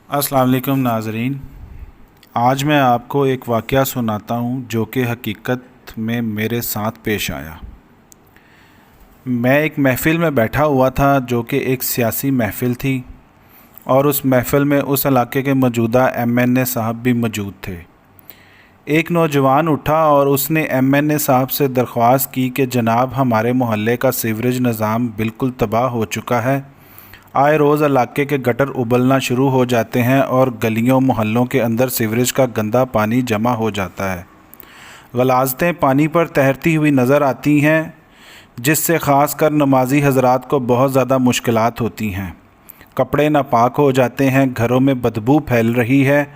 अस्सलाम वालेकुम नाज़रीन। आज मैं आपको एक वाक़या सुनाता हूँ जो कि हकीकत में मेरे साथ पेश आया। मैं एक महफ़िल में बैठा हुआ था जो कि एक सियासी महफ़िल थी और उस महफ़िल में उस इलाके के मौजूदा एमएनए साहब भी मौजूद थे। एक नौजवान उठा और उसने एमएनए साहब से दरख्वास्त की कि जनाब, हमारे मोहल्ले का सीवरेज निज़ाम बिल्कुल तबाह हो चुका है। आए रोज़ इलाके के गटर उबलना शुरू हो जाते हैं और गलियों मोहल्लों के अंदर सीवरेज का गंदा पानी जमा हो जाता है। गलाज़तें पानी पर तैरती हुई नज़र आती हैं, जिससे ख़ास कर नमाजी हजरात को बहुत ज़्यादा मुश्किलात होती हैं। कपड़े नापाक हो जाते हैं, घरों में बदबू फैल रही है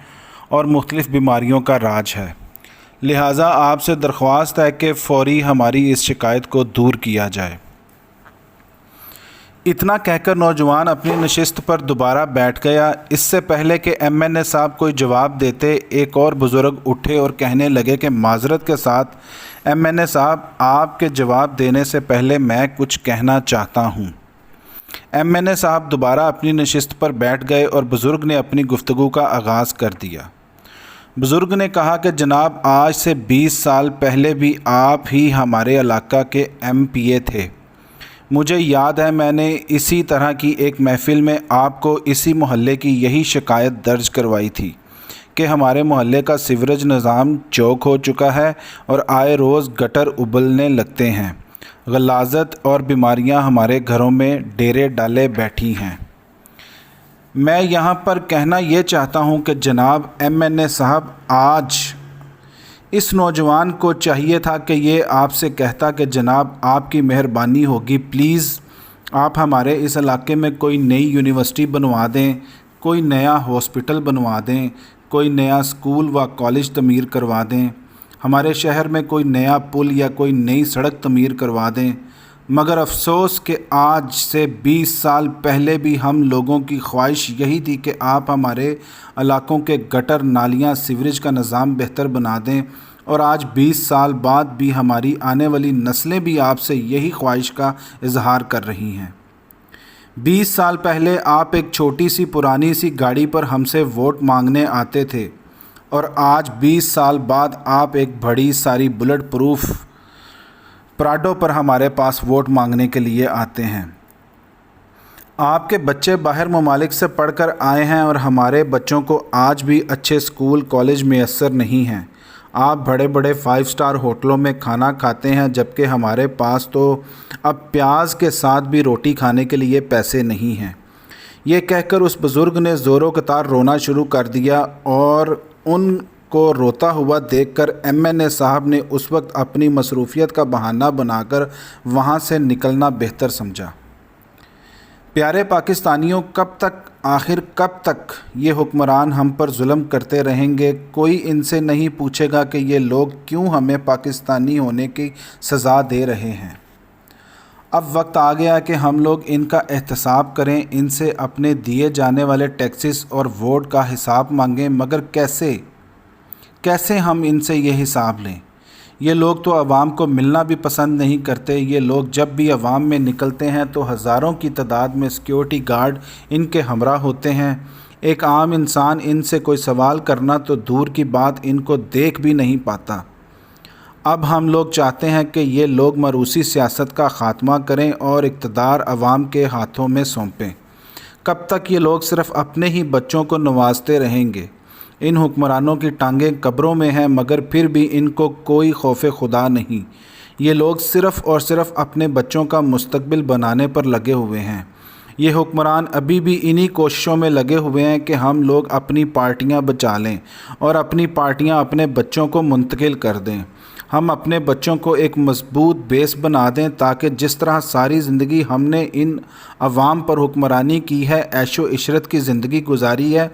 और मुख्तलिफ़ बीमारियों का राज है। लिहाजा आपसे दरख्वास्त है कि फ़ौरी हमारी इस शिकायत को दूर किया जाए। इतना कहकर नौजवान अपनी नशिस्त पर दोबारा बैठ गया। इससे पहले कि एमएनए साहब कोई जवाब देते, एक और बुज़ुर्ग उठे और कहने लगे कि माजरत के साथ एमएनए साहब, आपके जवाब देने से पहले मैं कुछ कहना चाहता हूँ। एमएनए साहब दोबारा अपनी नशिस्त पर बैठ गए और बुज़ुर्ग ने अपनी गुफ्तगू का आगाज़ कर दिया। बुज़ुर्ग ने कहा कि जनाब, आज से 20 साल पहले भी आप ही हमारे इलाका के एमपीए थे। मुझे याद है, मैंने इसी तरह की एक महफ़िल में आपको इसी मोहल्ले की यही शिकायत दर्ज करवाई थी कि हमारे मोहल्ले का सीवरेज निज़ाम चौक हो चुका है और आए रोज़ गटर उबलने लगते हैं। गलाज़त और बीमारियां हमारे घरों में डेरे डाले बैठी हैं। मैं यहाँ पर कहना ये चाहता हूँ कि जनाब एमएनए साहब, आज इस नौजवान को चाहिए था कि ये आपसे कहता कि जनाब, आपकी मेहरबानी होगी, प्लीज़ आप हमारे इस इलाके में कोई नई यूनिवर्सिटी बनवा दें, कोई नया हॉस्पिटल बनवा दें, कोई नया स्कूल व कॉलेज तमीर करवा दें, हमारे शहर में कोई नया पुल या कोई नई सड़क तमीर करवा दें। मगर अफसोस कि आज से 20 साल पहले भी हम लोगों की ख्वाहिश यही थी कि आप हमारे इलाकों के गटर, नालियाँ, सीवरेज का निज़ाम बेहतर बना दें, और आज 20 साल बाद भी हमारी आने वाली नस्लें भी आपसे यही ख्वाहिश का इजहार कर रही हैं। 20 साल पहले आप एक छोटी सी पुरानी सी गाड़ी पर हमसे वोट मांगने आते थे और आज 20 साल बाद आप एक बड़ी सारी बुलेट प्रूफ प्राडो पर हमारे पास वोट मांगने के लिए आते हैं। आपके बच्चे बाहर ममालिक से पढ़कर आए हैं और हमारे बच्चों को आज भी अच्छे स्कूल कॉलेज मैसर नहीं हैं। आप बड़े बड़े 5 स्टार होटलों में खाना खाते हैं, जबकि हमारे पास तो अब प्याज के साथ भी रोटी खाने के लिए पैसे नहीं हैं। ये कहकर उस बुज़ुर्ग ने ज़ोरों कतार रोना शुरू कर दिया और उनको रोता हुआ देखकर एमएनए साहब ने उस वक्त अपनी मसरूफ़ियत का बहाना बनाकर वहाँ से निकलना बेहतर समझा। प्यारे पाकिस्तानियों, आखिर कब तक ये हुक्मरान हम पर जुल्म करते रहेंगे? कोई इनसे नहीं पूछेगा कि ये लोग क्यों हमें पाकिस्तानी होने की सज़ा दे रहे हैं। अब वक्त आ गया कि हम लोग इनका एहतसाब करें, इनसे अपने दिए जाने वाले टैक्सेस और वोट का हिसाब मांगें। मगर कैसे हम इनसे ये हिसाब लें? ये लोग तो अवाम को मिलना भी पसंद नहीं करते। ये लोग जब भी अवाम में निकलते हैं तो हज़ारों की तादाद में सिक्योरिटी गार्ड इनके हमरा होते हैं। एक आम इंसान इनसे कोई सवाल करना तो दूर की बात, इनको देख भी नहीं पाता। अब हम लोग चाहते हैं कि ये लोग मरूसी सियासत का ख़ात्मा करें और इक़्तिदार अवाम के हाथों में सौंपें। कब तक ये लोग सिर्फ़ अपने ही बच्चों को नवाजते रहेंगे? इन हुक्मरानों की टांगें कब्रों में हैं, मगर फिर भी इनको कोई खौफ खुदा नहीं। ये लोग सिर्फ़ और सिर्फ अपने बच्चों का मुस्तकबिल बनाने पर लगे हुए हैं। ये हुक्मरान अभी भी इन्हीं कोशिशों में लगे हुए हैं कि हम लोग अपनी पार्टियां बचा लें और अपनी पार्टियां अपने बच्चों को मुंतकिल कर दें। हम अपने बच्चों को एक मजबूत बेस बना दें ताकि जिस तरह सारी ज़िंदगी हमने इन अवाम पर हुक्मरानी की है, ऐशो इशरत की ज़िंदगी गुजारी है,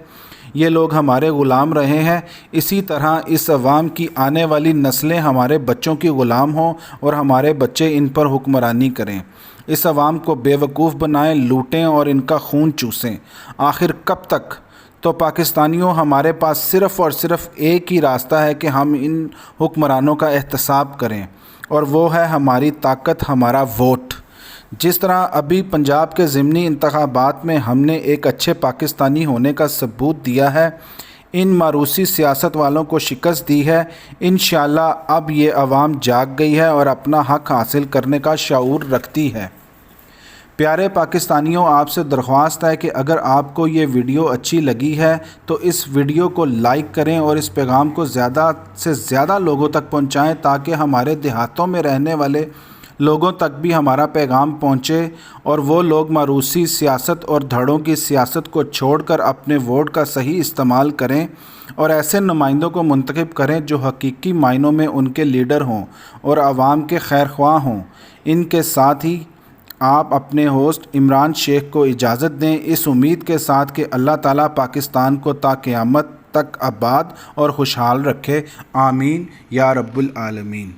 ये लोग हमारे ग़ुलाम रहे हैं, इसी तरह इस अवाम की आने वाली नस्लें हमारे बच्चों की ग़ुलाम हों और हमारे बच्चे इन पर हुक्मरानी करें। इस अवाम को बेवकूफ़ बनाएं, लूटें और इनका खून चूसें। आखिर कब तक? तो पाकिस्तानियों, हमारे पास सिर्फ़ और सिर्फ एक ही रास्ता है कि हम इन हुक्मरानों का एहतसाब करें, और वो है हमारी ताकत, हमारा वोट। جس طرح ابھی پنجاب کے ضمنی انتخابات میں ہم نے ایک اچھے پاکستانی ہونے کا ثبوت دیا ہے، ان ماروثی سیاست والوں کو شکست دی ہے، انشاءاللہ اب یہ عوام جاگ گئی ہے اور اپنا حق حاصل کرنے کا شعور رکھتی ہے۔ پیارے پاکستانیوں، آپ سے درخواست ہے کہ اگر آپ کو یہ ویڈیو اچھی لگی ہے تو اس ویڈیو کو لائک کریں اور اس پیغام کو زیادہ سے زیادہ لوگوں تک پہنچائیں تاکہ ہمارے دیہاتوں میں رہنے والے لوگوں تک بھی ہمارا پیغام پہنچے اور وہ لوگ ماروثی سیاست اور دھڑوں کی سیاست کو چھوڑ کر اپنے ووٹ کا صحیح استعمال کریں اور ایسے نمائندوں کو منتخب کریں جو حقیقی معنوں میں ان کے لیڈر ہوں اور عوام کے خیر خواہ ہوں۔ ان کے ساتھ ہی آپ اپنے ہوسٹ عمران شیخ کو اجازت دیں، اس امید کے ساتھ کہ اللہ تعالیٰ پاکستان کو تا قیامت تک آباد اور خوشحال رکھے۔ آمین یا رب العالمین۔